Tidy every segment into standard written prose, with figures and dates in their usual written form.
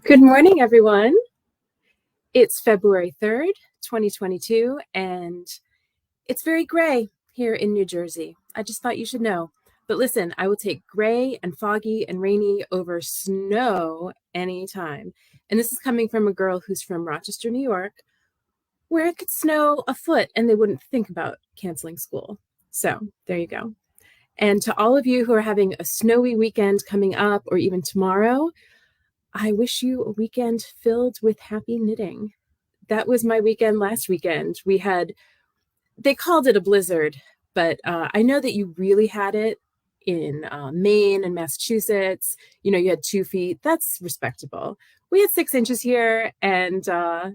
Good morning, everyone. It's February 3rd, 2022, and it's very gray here in New Jersey. I just thought you should know. But listen, I will take gray and foggy and rainy over snow anytime. And this is coming from a girl who's from Rochester, New York, where it could snow a foot and they wouldn't think about canceling school. So there you go. And to all of you who are having a snowy weekend coming up or even tomorrow, I wish you a weekend filled with happy knitting. That was my weekend last weekend. They called it a blizzard, but I know that you really had it in Maine and Massachusetts. You know, you had 2 feet. That's respectable. We had 6 inches here, and I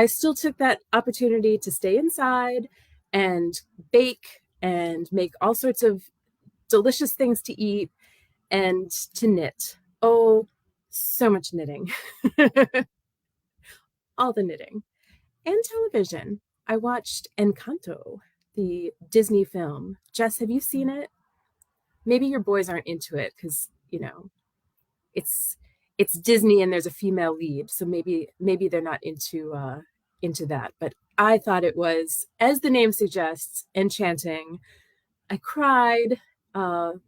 still took that opportunity to stay inside and bake and make all sorts of delicious things to eat and to knit. Oh, so much knitting. All the knitting. And television. I watched Encanto, the Disney film. Jess, have you seen it? Maybe your boys aren't into it because, it's Disney and there's a female lead, so maybe they're not into that. But I thought it was, as the name suggests, enchanting. I cried,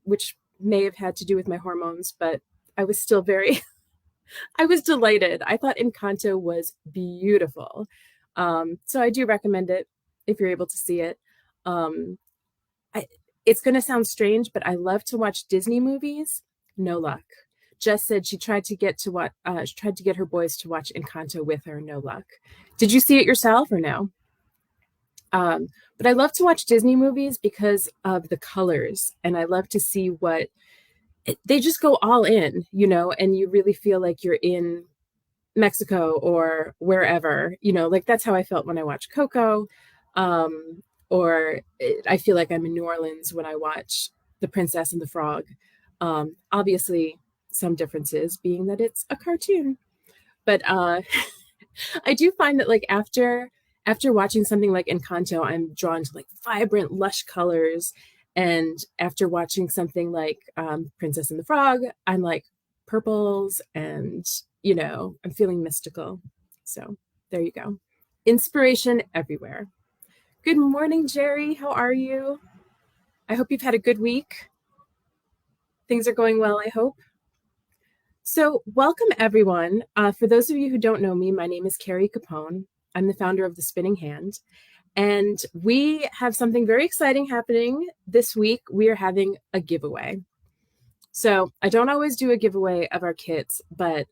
which may have had to do with my hormones, but I was still I was delighted. I thought Encanto was beautiful. So I do recommend it if you're able to see it. It's going to sound strange, but I love to watch Disney movies. No luck. Jess said she tried to get her boys to watch Encanto with her. No luck. Did you see it yourself or no? But I love to watch Disney movies because of the colors, and I love to see they just go all in, and you really feel like you're in Mexico or wherever, like that's how I felt when I watched Coco. I feel like I'm in New Orleans when I watch The Princess and the Frog. Obviously, some differences being that it's a cartoon. But I do find that like after watching something like Encanto, I'm drawn to like vibrant, lush colors. And after watching something like Princess and the Frog, I'm like purples and, I'm feeling mystical. So there you go. Inspiration everywhere. Good morning, Jerry. How are you? I hope you've had a good week. Things are going well, I hope. So welcome, everyone. For those of you who don't know me, my name is Kari Capone. I'm the founder of The Spinning Hand. And we have something very exciting happening this week. We are having a giveaway. So I don't always do a giveaway of our kits, but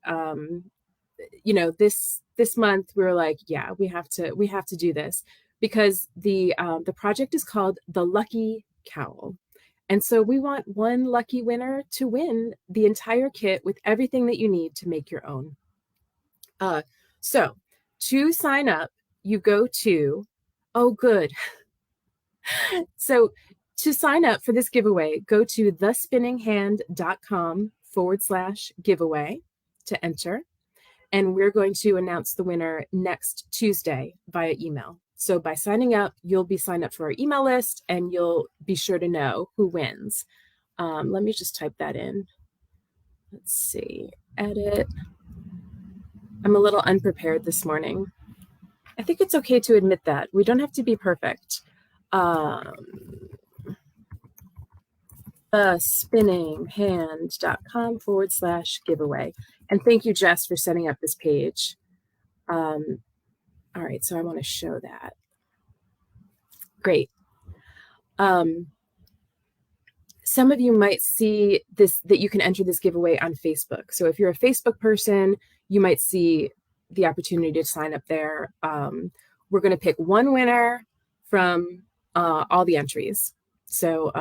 this month we were like, yeah, we have to do this because the project is called The Lucky Cowl. And so we want one lucky winner to win the entire kit with everything that you need to make your own. So to sign up, you go to Oh, good. So to sign up for this giveaway, go to thespinninghand.com/giveaway to enter. And we're going to announce the winner next Tuesday via email. So by signing up, you'll be signed up for our email list and you'll be sure to know who wins. Let me just type that in. Let's see, edit. I'm a little unprepared this morning. I think it's okay to admit that. We don't have to be perfect. Spinninghand.com/giveaway. And thank you, Jess, for setting up this page. All right, so I want to show that. Great. Some of you might see this, that you can enter this giveaway on Facebook. So if you're a Facebook person, you might see the opportunity to sign up there. We're going to pick one winner from all the entries. So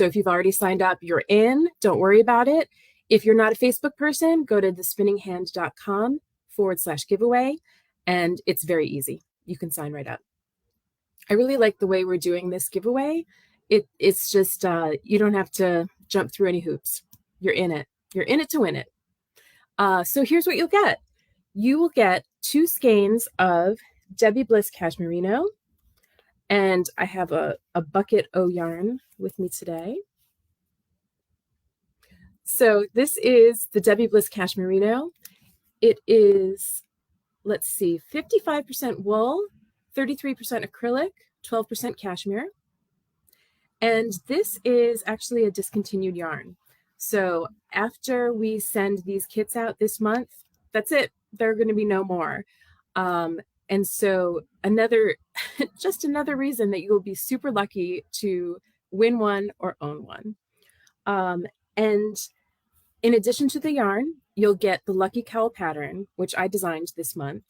if you've already signed up, you're in. Don't worry about it. If you're not a Facebook person, go to thespinninghand.com/giveaway, and it's very easy. You can sign right up. I really like the way we're doing this giveaway. It's just you don't have to jump through any hoops. You're in it. You're in it to win it. So here's what you'll get. You will get 2 skeins of Debbie Bliss Cashmerino. And I have a bucket o' yarn with me today. So this is the Debbie Bliss Cashmerino. It is, let's see, 55% wool, 33% acrylic, 12% cashmere. And this is actually a discontinued yarn. So after we send these kits out this month, that's it. There are going to be no more. And so just another reason that you'll be super lucky to win one or own one. And in addition to the yarn, you'll get the Lucky Cowl pattern, which I designed this month.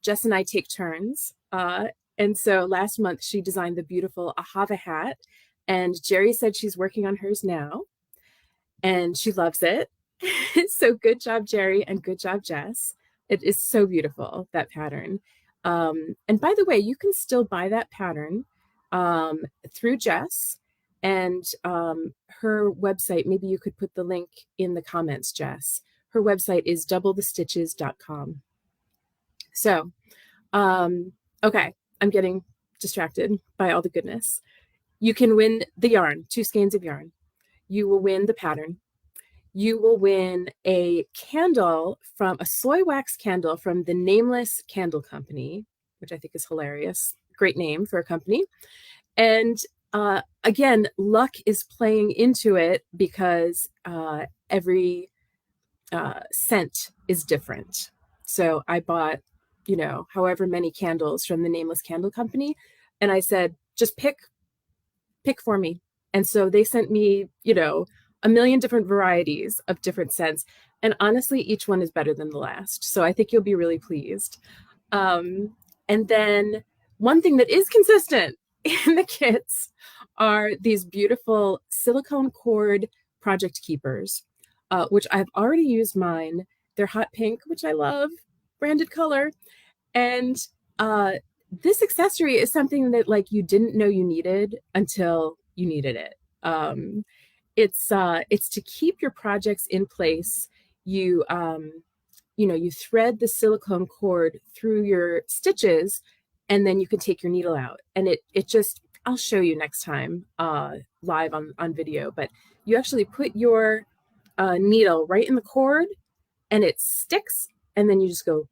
Jess and I take turns. And so last month she designed the beautiful Ahava hat, and Jerry said she's working on hers now, and she loves it. So good job, Jerry, and good job, Jess. It is so beautiful, that pattern. And by the way, you can still buy that pattern through Jess, and her website, maybe you could put the link in the comments, Jess. Her website is doublethestitches.com. So, okay, I'm getting distracted by all the goodness. You can win the yarn, 2 skeins of yarn. You will win the pattern. You will win a candle from a soy wax candle from the Nameless Candle Company, which I think is hilarious. Great name for a company. And again, luck is playing into it because every scent is different. So I bought, however many candles from the Nameless Candle Company, and I said, just pick for me. And so they sent me, a million different varieties of different scents. And honestly, each one is better than the last. So I think you'll be really pleased. And then one thing that is consistent in the kits are these beautiful silicone cord project keepers, which I've already used mine. They're hot pink, which I love, branded color. And this accessory is something that you didn't know you needed until you needed it. It's to keep your projects in place. You thread the silicone cord through your stitches, and then you can take your needle out. And it just, I'll show you next time live on video, but you actually put your needle right in the cord and it sticks, and then you just go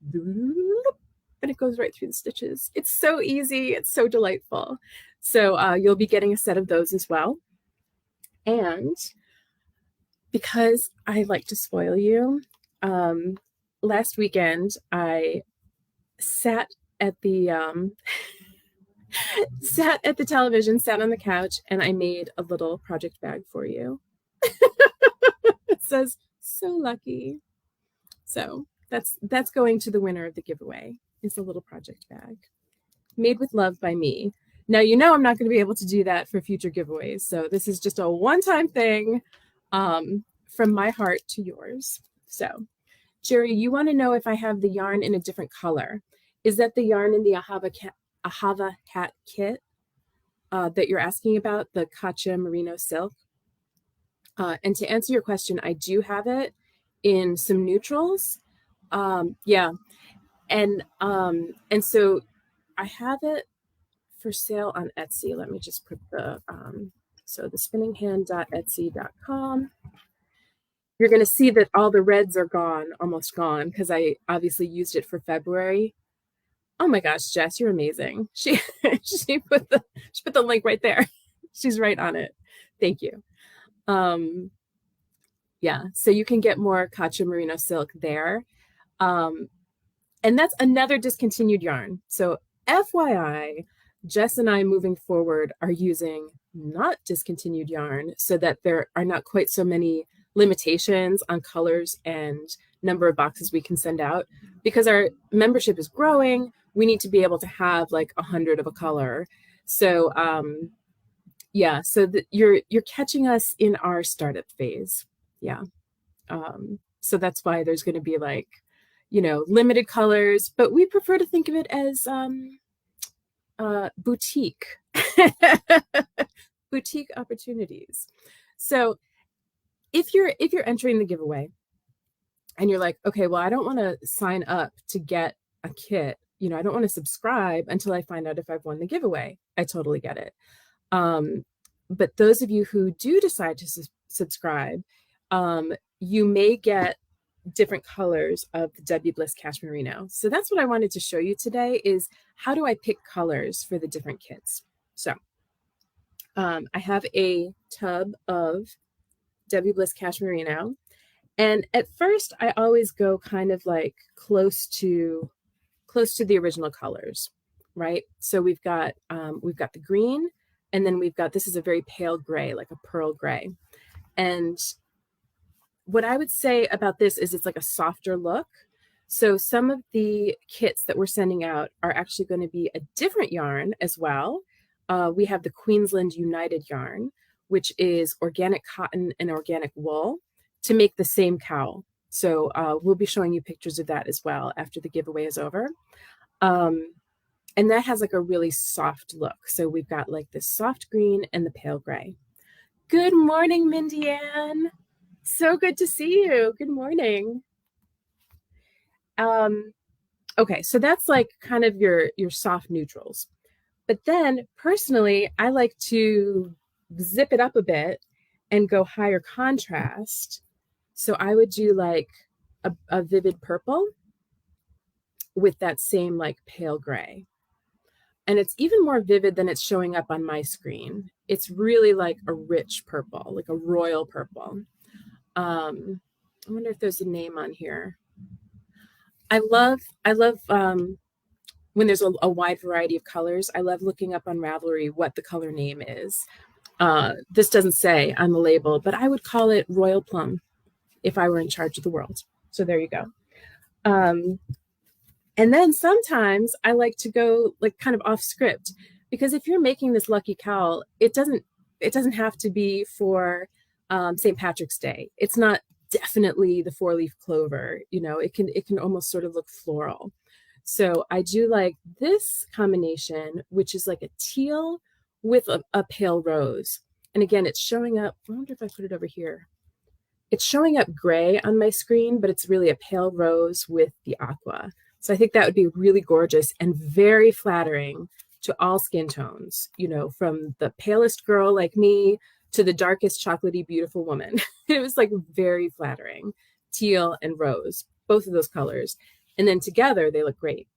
and it goes right through the stitches. It's so easy. It's so delightful. So you'll be getting a set of those as well. And because I like to spoil you, last weekend I sat at the television, sat on the couch, and I made a little project bag for you. It says, "So lucky." So that's going to the winner of the giveaway. It's a little project bag made with love by me. Now, I'm not going to be able to do that for future giveaways. So this is just a one-time thing from my heart to yours. So, Jerry, you want to know if I have the yarn in a different color. Is that the yarn in the Ahava hat kit that you're asking about, the Kacha Merino silk? And to answer your question, I do have it in some neutrals. Yeah. And so I have it for sale on Etsy. Let me just put the spinninghand.etsy.com. You're going to see that all the reds are gone, almost gone, because I obviously used it for February. Oh my gosh, Jess, you're amazing. She put the link right there. She's right on it. Thank you. Yeah, so you can get more Kacha Merino silk there. And that's another discontinued yarn. So FYI, Jess and I moving forward are using not discontinued yarn so that there are not quite so many limitations on colors and number of boxes we can send out. Because our membership is growing, we need to be able to have 100 of a color. So yeah, so you're catching us in our startup phase. Yeah. So that's why there's going to be limited colors, but we prefer to think of it as boutique boutique opportunities. So if you're entering the giveaway and you're like, okay, well, I don't want to sign up to get a kit, I don't want to subscribe until I find out if I've won the giveaway. I totally get it. But those of you who do decide to subscribe, you may get different colors of the Debbie Bliss Cashmere Merino. So that's what I wanted to show you today, is how do I pick colors for the different kits. So I have a tub of Debbie Bliss Cashmere Merino, and at first I always go kind of like close to the original colors, right? So we've got the green, and then we've got, this is a very pale gray, like a pearl gray. And what I would say about this is it's like a softer look. So some of the kits that we're sending out are actually going to be a different yarn as well. We have the Queensland United yarn, which is organic cotton and organic wool to make the same cowl. So we'll be showing you pictures of that as well after the giveaway is over. And that has like a really soft look. So we've got like this soft green and the pale gray. Good morning, Mindy Ann. So good to see you. Good morning. Okay, so that's like kind of your soft neutrals. But then personally, I like to zip it up a bit and go higher contrast. So I would do like a vivid purple with that same like pale gray. And it's even more vivid than it's showing up on my screen. It's really like a rich purple, like a royal purple. I wonder if there's a name on here. I love when there's a wide variety of colors. I love looking up on Ravelry what the color name is. This doesn't say on the label, but I would call it Royal Plum if I were in charge of the world. So there you go. And then sometimes I like to go like kind of off script, because if you're making this lucky cowl, it doesn't have to be for St. Patrick's Day. It's not definitely the 4-leaf clover, you know, it can almost sort of look floral. So I do like this combination, which is like a teal with a pale rose. And again, it's showing up, I wonder if I put it over here. It's showing up gray on my screen, but it's really a pale rose with the aqua. So I think that would be really gorgeous and very flattering to all skin tones, you know, from the palest girl like me to the darkest chocolatey beautiful woman. It was like very flattering. Teal and rose, both of those colors. And then together they look great.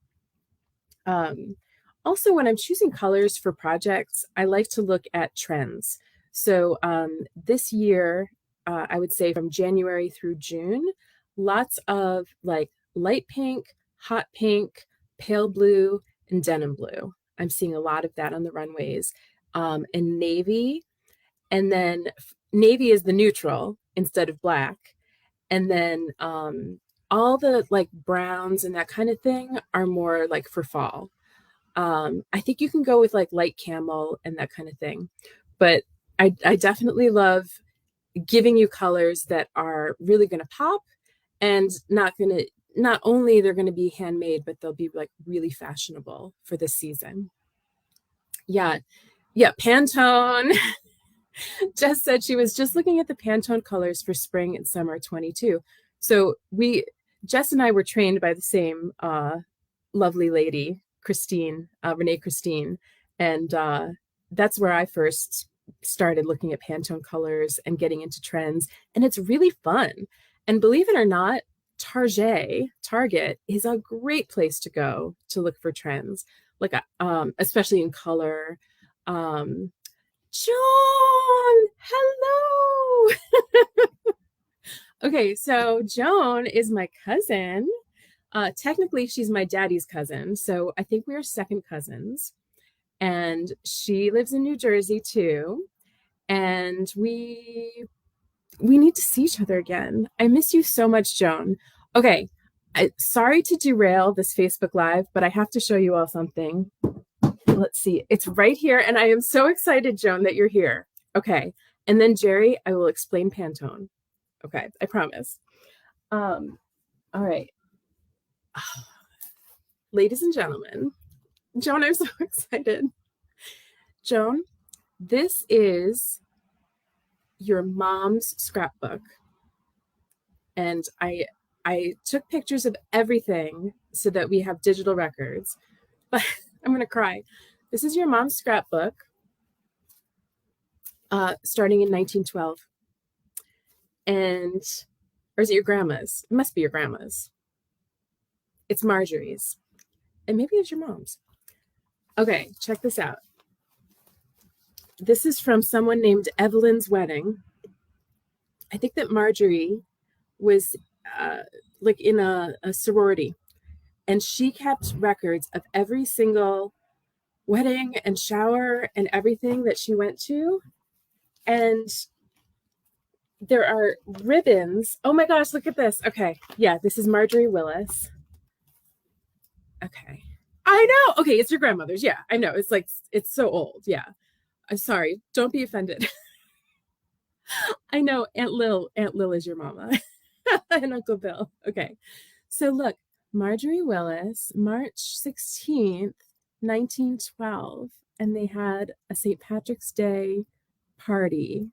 Also, when I'm choosing colors for projects, I like to look at trends. So this year, I would say from January through June, lots of like light pink, hot pink, pale blue, and denim blue. I'm seeing a lot of that on the runways. And navy. And then navy is the neutral instead of black. And then all the like browns and that kind of thing are more like for fall. I think you can go with like light camel and that kind of thing. But I definitely love giving you colors that are really going to pop and not only they're going to be handmade, but they'll be like really fashionable for this season. Yeah, Pantone. Jess said she was just looking at the Pantone colors for spring and summer 22. So Jess and I were trained by the same lovely lady, Renee Christine. And that's where I first started looking at Pantone colors and getting into trends. And it's really fun. And believe it or not, Target is a great place to go to look for trends, like especially in color. Joan, hello. Okay, so Joan is my cousin. Technically, she's my daddy's cousin, so I think we are second cousins. And she lives in New Jersey too. And we need to see each other again. I miss you so much, Joan. Okay, sorry to derail this Facebook Live, but I have to show you all something. Let's see. It's right here. And I am so excited, Joan, that you're here. Okay. And then Jerry, I will explain Pantone. Okay. I promise. All right. Ladies and gentlemen, Joan, I'm so excited. Joan, this is your mom's scrapbook. And I took pictures of everything so that we have digital records. But I'm going to cry. This is your mom's scrapbook, starting in 1912. And Or is it your grandma's? It must be your grandma's. It's Marjorie's. And maybe it's your mom's. Okay, check this out. This is from someone named Evelyn's wedding. I think that Marjorie was like in a sorority, and she kept records of every single wedding and shower and everything that she went to. And there are ribbons. Oh my gosh, look at this. Okay, yeah, this is Marjorie Willis. Okay. I know. Okay, it's your grandmother's. Yeah, I know. It's like, it's so old. Yeah. I'm sorry. Don't be offended. I know Aunt Lil is your mama. And Uncle Bill. Okay. So look, Marjorie Willis, March 16th, 1912, and they had a St. Patrick's Day party.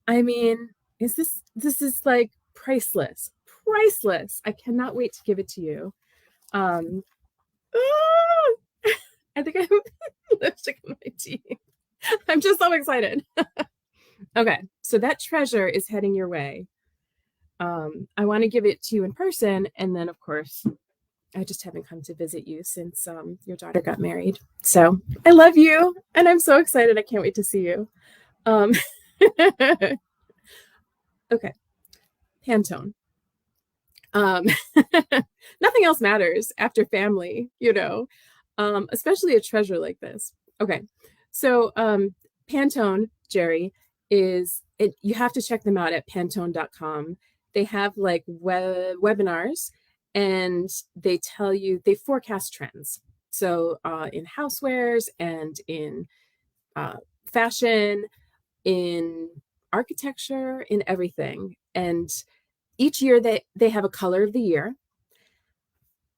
I mean, this is like priceless. Priceless. I cannot wait to give it to you. I think I have lipstick on my teeth. I'm just so excited. Okay, so that treasure is heading your way. I want to give it to you in person, and then of course, I just haven't come to visit you since your daughter got married. So I love you, and I'm so excited. I can't wait to see you. Okay, Pantone. Nothing else matters after family, especially a treasure like this. Okay, so Pantone, Jerry, you have to check them out at pantone.com. They have like webinars, and they forecast trends. So in housewares and in fashion, in architecture, in everything. And each year they have a color of the year.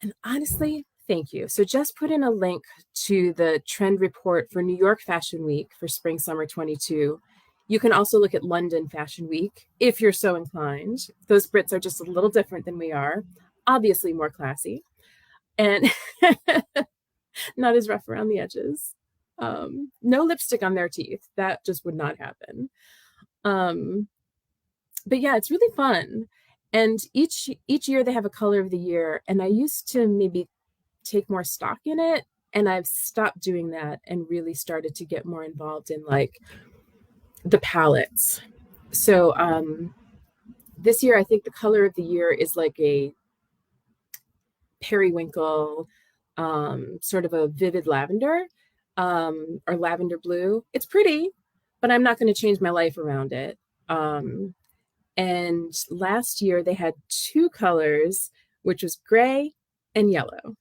And honestly, thank you. So just put in a link to the trend report for New York Fashion Week for spring summer 22. You can also look at London Fashion Week if you're so inclined. Those Brits are just a little different than we are, obviously more classy and not as rough around the edges. No lipstick on their teeth. That just would not happen. But yeah, it's really fun. And each year they have a color of the year. And I used to maybe take more stock in it. And I've stopped doing that and really started to get more involved in like the palettes. So this year, I think the color of the year is like a periwinkle, sort of a vivid lavender, or lavender blue. It's pretty, but I'm not going to change my life around it. And last year they had two colors, which was gray and yellow.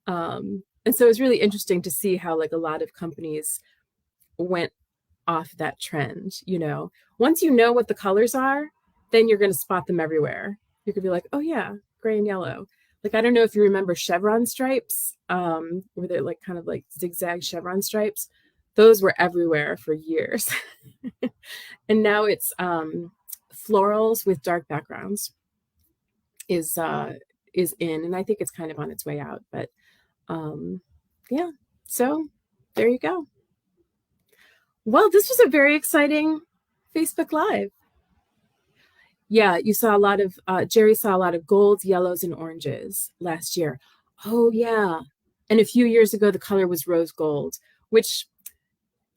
And so it was really interesting to see how like a lot of companies went off that trend. Once you know what the colors are, then you're going to spot them everywhere. You could be like, oh yeah, gray and yellow. Like, I don't know if you remember chevron stripes, where they're like kind of like zigzag chevron stripes. Those were everywhere for years. And now it's florals with dark backgrounds is in, and I think it's kind of on its way out. But yeah, so there you go. Well, this was a very exciting Facebook Live. Yeah, you saw a lot of, Jerry saw a lot of golds, yellows, and oranges last year. Oh, yeah. And a few years ago, the color was rose gold, which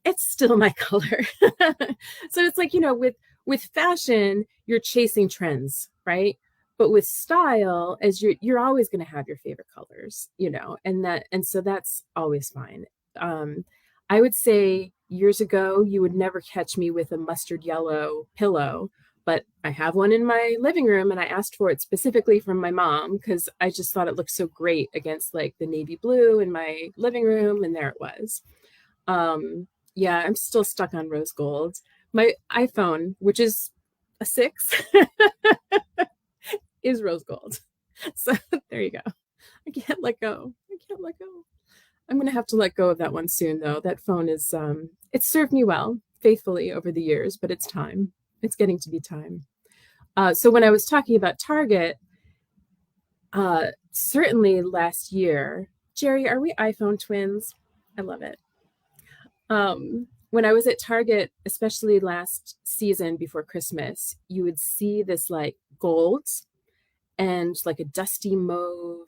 it's still my color. So it's like, with fashion, you're chasing trends, right? But with style, as you're always going to have your favorite colors, and so that's always fine. I would say years ago, you would never catch me with a mustard yellow pillow, but I have one in my living room, and I asked for it specifically from my mom because I just thought it looked so great against like the navy blue in my living room, and there it was. Yeah, I'm still stuck on rose gold. My iPhone, which is a 6, is rose gold. So there you go. I can't let go. I'm going to have to let go of that one soon, though. That phone is, it's served me well, faithfully over the years, but it's time. It's getting to be time. So when I was talking about Target, certainly last year, Jerry, are we iPhone twins? I love it. when I was at Target, especially last season before Christmas, you would see this like gold and like a dusty mauve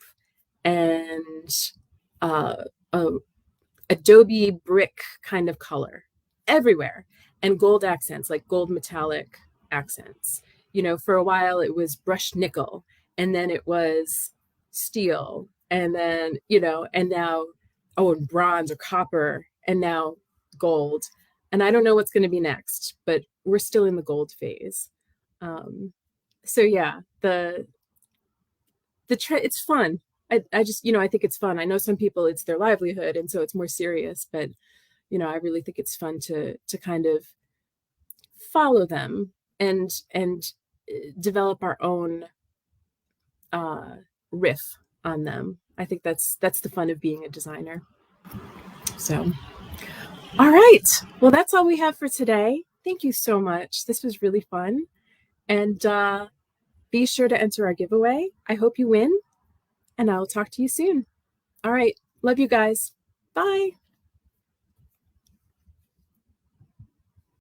and uh, a adobe brick kind of color everywhere, and gold accents, like gold metallic accents. You know, for a while it was brushed nickel, and then it was steel, and then, you know, and now, oh, and bronze or copper, and now gold. And I don't know what's going to be next, but we're still in the gold phase. Um, so yeah, it's fun. I just, you know, I think it's fun. I know some people it's their livelihood, and so it's more serious, but you know, I really think it's fun to kind of follow them and develop our own uh, riff on them. I think that's the fun of being a designer. So, all right. Well, that's all we have for today. Thank you so much. This was really fun. And be sure to enter our giveaway. I hope you win, and I'll talk to you soon. All right. Love you guys. Bye.